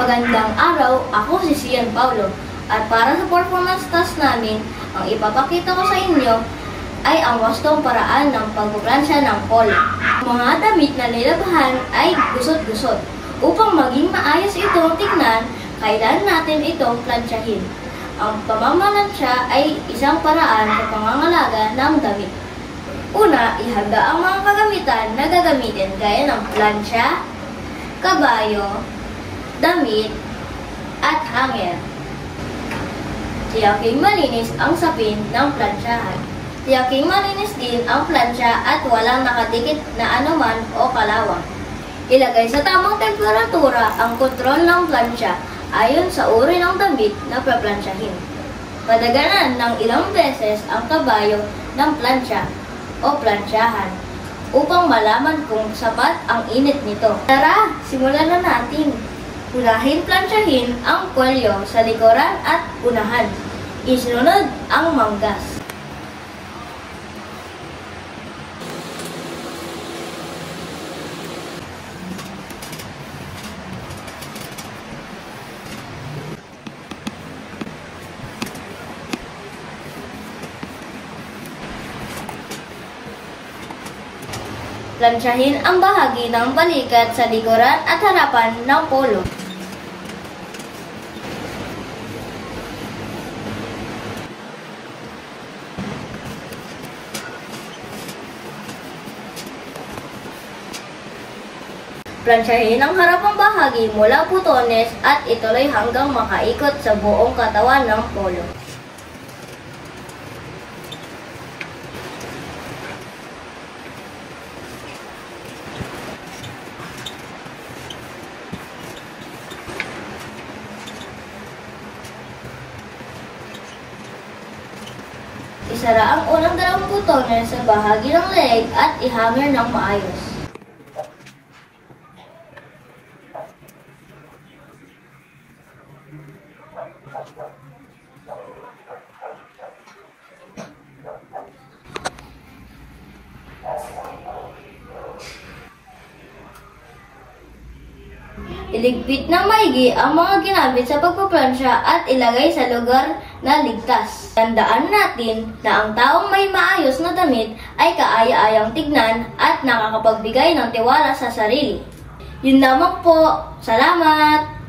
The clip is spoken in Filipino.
Magandang araw, ako si Cian Paulo. At para sa performance task namin, ang ipapakita ko sa inyo ay ang wastong paraan ng pagpuplansya ng polo. Mga damit na nilabahan ay gusot-gusot. Upang maging maayos itong tingnan, kailangan natin itong plansyahin. Ang pamamalansya ay isang paraan sa pangangalaga ng damit. Una, ihanda ang mga kagamitan na gagamitin gaya ng plansya, kabayo, damit, at hanger. Tiyaking malinis ang sapin ng plansyahan. Tiyaking malinis din ang plansya at walang nakadikit na anuman o kalawang. Ilagay sa tamang temperatura ang kontrol ng plansya ayon sa uri ng damit na plansyahin. Padaganan ng ilang beses ang kabayo ng plansya o plansyahan upang malaman kung sapat ang init nito. Tara, simulan na natin. Unahin plansyahin ang kwelyo sa likuran at unahan. Isunod ang manggas. Plansyahin ang bahagi ng balikat sa likuran at harapan ng polo. Plansyahin ang harapang bahagi mula putones at ituloy hanggang makaikot sa buong katawan ng polo. Isara ang unang dalawang putones sa bahagi ng leg at ihanger ng maayos. Iligpit ng maigi ang mga ginamit sa pagpaplansya at ilagay sa lugar na ligtas. Tandaan natin na ang taong may maayos na damit ay kaaya-ayang tignan at nakakapagbigay ng tiwala sa sarili. Yun lamang po. Salamat!